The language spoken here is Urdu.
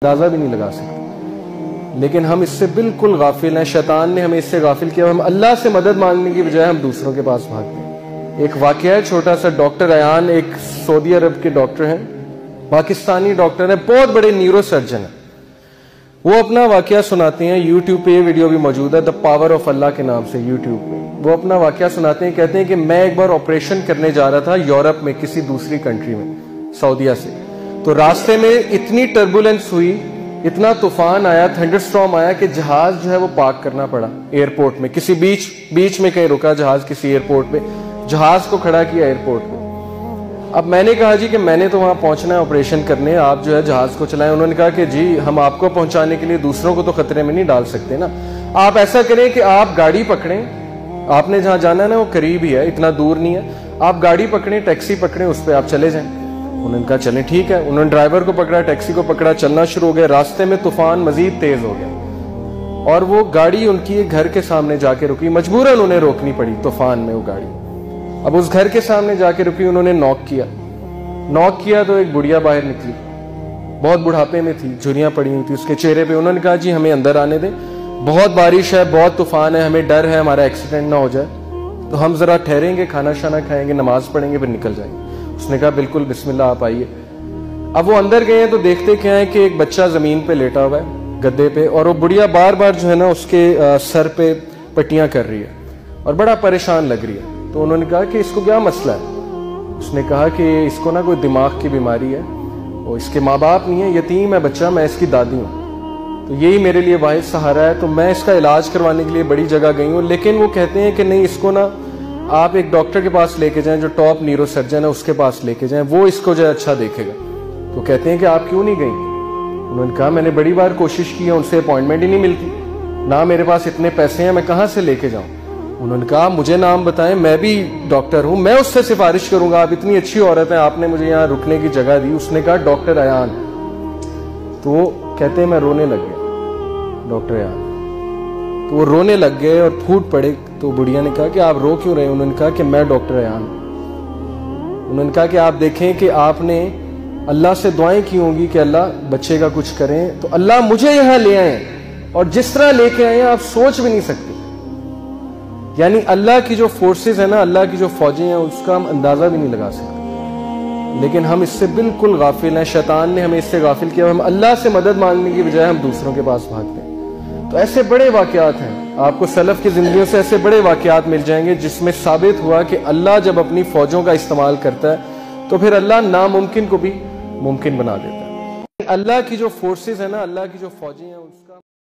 اندازہ بھی نہیں لگا سکتے، لیکن ہم اس سے بالکل غافل ہیں۔ شیطان نے ہمیں اس سے غافل کیا، ہم اللہ سے مدد مانگنے کی بجائے ہم دوسروں کے پاس بھاگتے ہیں۔ ایک واقعہ ہے چھوٹا سا، ڈاکٹر ایان ایک سعودی عرب کے ڈاکٹر ہیں، پاکستانی ڈاکٹر ہیں، بہت بڑے نیورو سرجن ہیں۔ وہ اپنا واقعہ سناتے ہیں، یوٹیوب پہ یہ ویڈیو بھی موجود ہے، دا پاور آف اللہ کے نام سے یوٹیوب پہ۔ وہ اپنا واقعہ سناتے ہیں، کہتے ہیں کہ میں ایک بار آپریشن کرنے جا رہا تھا یورپ میں، کسی دوسری کنٹری میں، سعودیہ سے۔ تو راستے میں اتنی ٹربولنس ہوئی، اتنا طوفان آیا، تھنڈر سٹارم آیا کہ جہاز جو ہے وہ پارک کرنا پڑا ایئرپورٹ میں، کسی بیچ میں کہیں رکا جہاز، کسی ایئرپورٹ پہ جہاز کو کھڑا کیا ایئرپورٹ پہ۔ اب میں نے کہا جی کہ میں نے تو وہاں پہنچنا ہے آپریشن کرنے، آپ جو ہے جہاز کو چلائیں۔ انہوں نے کہا کہ جی ہم آپ کو پہنچانے کے لیے دوسروں کو تو خطرے میں نہیں ڈال سکتے نا، آپ ایسا کریں کہ آپ گاڑی پکڑیں، آپ نے جہاں جانا ہے نا وہ قریب ہی ہے، اتنا دور نہیں ہے، آپ گاڑی پکڑیں، ٹیکسی پکڑیں، اس پہ آپ چلے جائیں۔ انہوں نے کہا چلیں ٹھیک ہے۔ انہوں نے ڈرائیور کو پکڑا، ٹیکسی کو پکڑا، چلنا شروع ہو گیا۔ راستے میں طوفان مزید تیز ہو گیا اور وہ گاڑی ان کی ایک گھر کے سامنے جا کے رکی، مجبوراً انہیں روکنی پڑی طوفان میں وہ گاڑی۔ اب اس گھر کے سامنے جا کے رکی، انہوں نے نوک کیا تو ایک بڑھیا باہر نکلی، بہت بڑھاپے میں تھی، جھریاں پڑی ہوئی تھی اس کے چہرے پہ۔ انہوں نے کہا جی ہمیں اندر آنے دیں، بہت بارش ہے، بہت طوفان ہے، ہمیں ڈر ہے ہمارا ایکسیڈنٹ نہ ہو جائے، تو ہم ذرا ٹھہریں گے، کھانا شانا کھائیں گے، نماز پڑھیں گے، پھر نکل جائیں گے۔ اس نے کہا بالکل بسم اللہ آپ آئیے۔ اب وہ اندر گئے ہیں تو دیکھتے کیا ہے کہ ایک بچہ زمین پہ لیٹا ہوا ہے گدے پہ، اور وہ بڑھیا بار بار جو ہے نا اس کے سر پہ پٹیاں کر رہی ہے اور بڑا پریشان لگ رہی ہے۔ تو انہوں نے کہا کہ اس کو کیا مسئلہ ہے؟ اس نے کہا کہ اس کو نا کوئی دماغ کی بیماری ہے، اور اس کے ماں باپ نہیں ہے، یتیم ہے بچہ، میں اس کی دادی ہوں، تو یہی میرے لیے واحد سہارا ہے، تو میں اس کا علاج کروانے کے لیے بڑی جگہ گئی ہوں، لیکن وہ کہتے ہیں کہ نہیں، اس کو نا آپ ایک ڈاکٹر کے پاس لے کے جائیں جو ٹاپ نیورو سرجن ہے، اس کے پاس لے کے جائیں، وہ اس کو جو ہے اچھا دیکھے گا۔ تو کہتے ہیں کہ آپ کیوں نہیں گئیں؟ انہوں نے کہا میں نے بڑی بار کوشش کی ہے، ان سے اپوائنٹمنٹ ہی نہیں ملتی، نہ میرے پاس اتنے پیسے ہیں، میں کہاں سے لے کے جاؤں؟ انہوں نے کہا مجھے نام بتائیں، میں بھی ڈاکٹر ہوں، میں اس سے سفارش کروں گا، آپ اتنی اچھی عورت ہیں، آپ نے مجھے یہاں رکنے کی جگہ دی۔ اس نے کہا ڈاکٹر ایان۔ تو وہ کہتے ہیں میں رونے لگ گیا، ڈاکٹر ایان۔ تو وہ رونے لگ گئے اور پھوٹ پڑے۔ تو بڑھیا نے کہا کہ آپ رو کیوں رہے ہیں؟ انہوں نے کہا کہ میں ڈاکٹر ایان۔ انہوں نے کہا کہ آپ دیکھیں کہ آپ نے اللہ سے دعائیں کی ہوں گی کہ اللہ بچے کا کچھ کریں، تو اللہ مجھے یہاں لے آئے، اور جس طرح لے کے آئے آپ سوچ بھی نہیں سکتے۔ یعنی اللہ کی جو فورسز ہیں نا، اللہ کی جو فوجیں ہیں، اس کا ہم اندازہ بھی نہیں لگا سکتے، لیکن ہم اس سے بالکل غافل ہیں۔ شیطان نے ہمیں اس سے غافل کیا، ہم اللہ سے مدد مانگنے کی بجائے ہم دوسروں کے پاس بھاگتے ہیں۔ تو ایسے بڑے واقعات ہیں، آپ کو سلف کی زندگیوں سے ایسے بڑے واقعات مل جائیں گے جس میں ثابت ہوا کہ اللہ جب اپنی فوجوں کا استعمال کرتا ہے تو پھر اللہ ناممکن کو بھی ممکن بنا دیتا ہے۔ اللہ کی جو فورسز ہیں نا، اللہ کی جو فوجیں ہیں، اس کا